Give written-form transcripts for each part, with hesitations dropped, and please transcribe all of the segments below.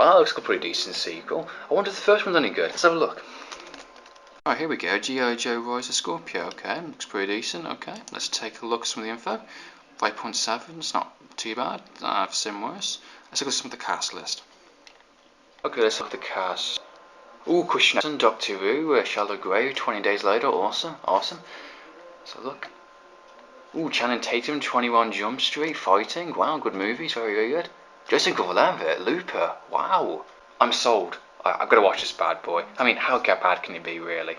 Wow, looks like a pretty decent sequel. I wonder if the first one's any good. Let's have a look. Alright, here we go. G.I.Joe Rise of Scorpio. Okay, looks pretty decent. Okay, let's take a look at some of the info. 5.7, it's not too bad. I've seen worse. Let's look at some of the cast list. Okay, let's look at the cast. Ooh, Christian Anderson, Doctor Who, Charlotte Gray, 20 Days Later. Awesome, awesome. So look. Ooh, Channing Tatum, 21 Jump Street, Fighting. Wow, good movies, very, very good. Justin Gordon-Levitt, Looper. Wow. I'm sold. I've got to watch this bad boy. I mean, how bad can it be, really?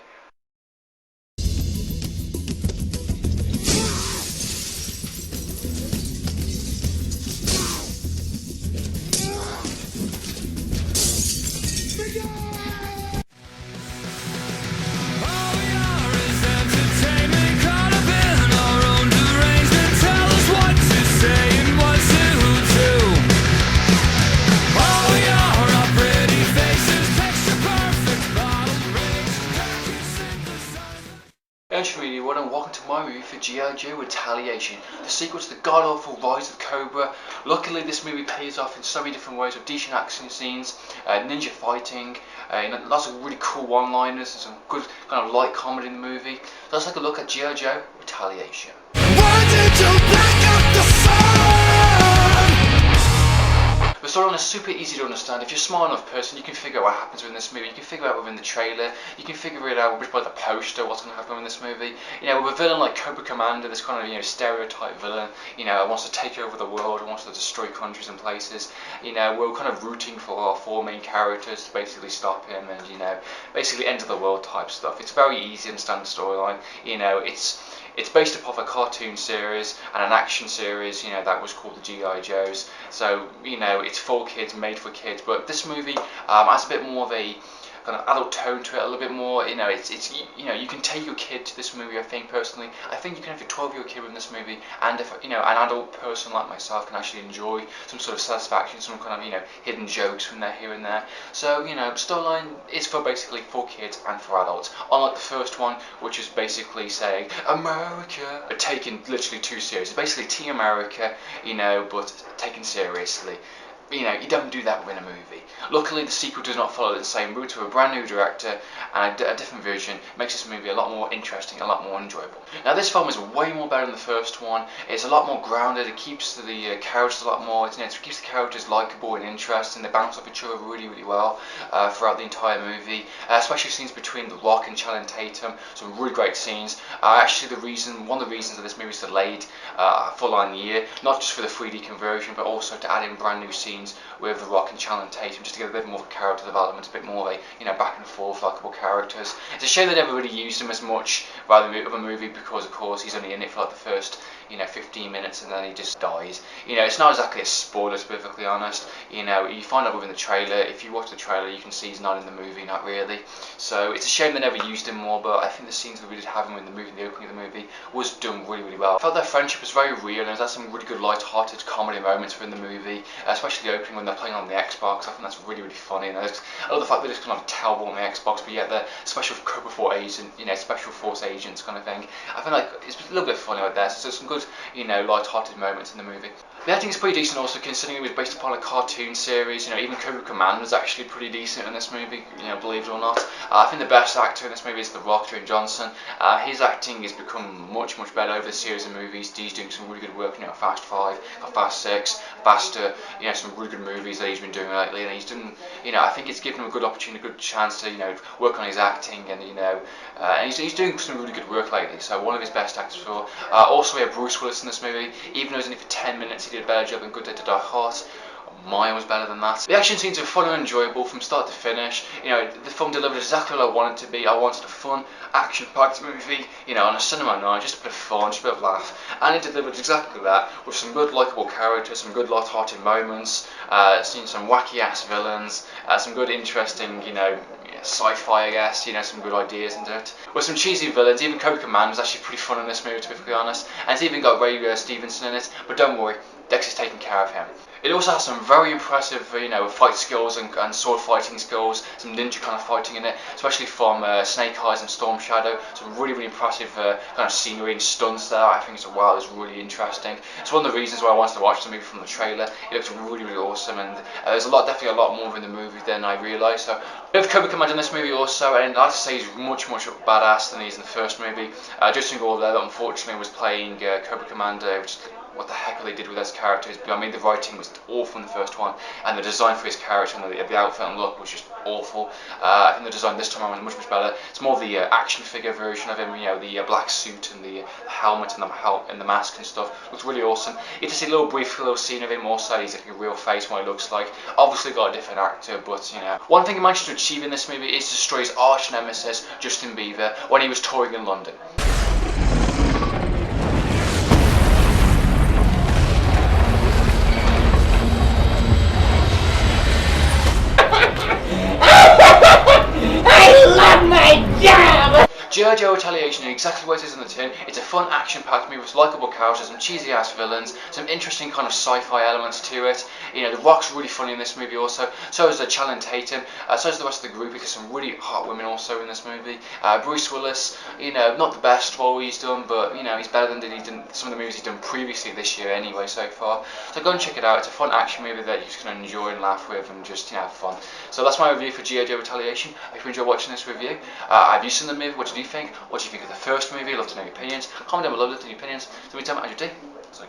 Really, and welcome to my review for G.I.Joe Retaliation, the sequel to the god-awful Rise of Cobra. Luckily, this movie pays off in so many different ways with decent action scenes, ninja fighting, lots of really cool one-liners, and some good kind of light comedy in the movie. So let's take a look at G.I.Joe Retaliation. Why did you black out the sun? The storyline is super easy to understand. If you're a smart enough person, you can figure out what happens within this movie. You can figure out within the trailer. You can figure it out by the poster what's going to happen in this movie. You know, with a villain like Cobra Commander, this kind of stereotype villain, wants to take over the world, wants to destroy countries and places. We're kind of rooting for our four main characters to basically stop him and basically end of the world type stuff. It's very easy to understand the storyline. It's based upon a cartoon series and an action series, that was called the G.I. Joes. So, it's for kids, made for kids. But this movie has a bit more of a kind of adult tone to it, a little bit more. You can take your kid to this movie. I think personally, I think you can have a 12-year-old kid with this movie, and if an adult person like myself can actually enjoy some sort of satisfaction, some kind of hidden jokes from there here and there. So storyline is for basically for kids and for adults. Unlike the first one, which is basically saying America, but taken literally too seriously. It's basically Team America, but taken seriously. You don't do that within a movie. Luckily, the sequel does not follow the same route with a brand new director and a different version. Makes this movie a lot more interesting, a lot more enjoyable. Now, this film is way more better than the first one. It's a lot more grounded. It keeps the characters a lot more. It keeps the characters likable and interesting. They bounce off each other really, really well throughout the entire movie. Especially scenes between The Rock and Channing Tatum. Some really great scenes. Actually, one of the reasons that this movie is delayed a full-on year, not just for the 3D conversion, but also to add in brand new scenes with The Rock and Channing Tatum, just to get a bit more character development, a bit more of a back and forth likable characters. It's a shame they never really used him as much rather than of a movie, because of course he's only in it for like the first 15 minutes and then he just dies. It's not exactly a spoiler, to be perfectly honest. You find out within the trailer. If you watch the trailer, you can see he's not in the movie, not really. So it's a shame they never used him more, but I think the scenes that we did have him in the movie, the opening of the movie, was done really, really well. I felt their friendship was very real, and there's some really good light-hearted comedy moments within the movie, especially the opening when they're playing on the Xbox. I think that's really, really funny. And I love the fact that it's kind of terrible on the Xbox, but yet they're special Cobra Force agent, special force agents kind of thing. I feel like it's a little bit funny like that. So there's some good, light-hearted moments in the movie. The acting is pretty decent also, considering it was based upon a cartoon series. Even Cobra Commander was actually pretty decent in this movie, believe it or not. I think the best actor in this movie is The Rock, Dwayne Johnson. His acting has become much, much better over the series of movies. He's doing some really good work, Fast 5, Fast 6, Faster, some really good movies that he's been doing lately, and he's done, I think it's given him a good opportunity, a good chance to, work on his acting, and, and he's doing some really good work lately, so one of his best actors for. Also, we have Bruce Willis in this movie. Even though it was only for 10 minutes, he did a better job than Good Day to Die Hard. Mine was better than that. The action scenes are fun and enjoyable from start to finish. The film delivered exactly what I wanted it to be. I wanted a fun, action-packed movie, on a cinema night, just a bit of fun, just a bit of laugh. And it delivered exactly that, with some good, likeable characters, some good, light-hearted moments, some wacky-ass villains, some good, interesting, sci-fi, I guess, some good ideas into it. With some cheesy villains. Even Cobra Commander was actually pretty fun in this movie, to be perfectly honest. And it's even got Ray Stevenson in it, but don't worry, Dexter's taking care of him. It also has some very impressive, fight skills and sword fighting skills, some ninja kind of fighting in it, especially from Snake Eyes and Storm Shadow. Some really, really impressive kind of scenery and stunts there. I think it's really interesting. It's one of the reasons why I wanted to watch the movie from the trailer. It looks really, really awesome, and there's definitely a lot more in the movie than I realised. So, we have Cobra Commander in this movie also, and I have to say he's much, much badass than he is in the first movie. Justin Gordon, unfortunately, was playing Cobra Commander, which what the heck they did with those characters. I mean, the writing was awful in the first one, and the design for his character and the outfit and look was just awful. I think the design this time around was much, much better. It's more of the action figure version of him, the black suit and the helmet and the mask and stuff. Looks really awesome. You get to see a brief little scene of him also. He's like a real face, what he looks like. Obviously got a different actor, but one thing he managed to achieve in this movie is to destroy his arch nemesis, Justin Bieber, when he was touring in London. G.I. Joe Retaliation is exactly what it is in the tin. It's a fun, action-packed movie with likeable characters, some cheesy-ass villains, some interesting kind of sci-fi elements to it. The Rock's really funny in this movie also. So is Channing Tatum. So is the rest of the group, because some really hot women also in this movie. Bruce Willis, not the best role he's done, but he's better than some of the movies he's done previously this year anyway so far. So go and check it out. It's a fun action movie that you're just going to enjoy and laugh with and just have fun. So that's my review for G.I. Joe Retaliation. I hope you enjoyed watching this review. Have you seen the movie? What did you think? What do you think of the first movie? I'd love to know your opinions. Comment down below, love to know your opinions. So meantime, as you do, so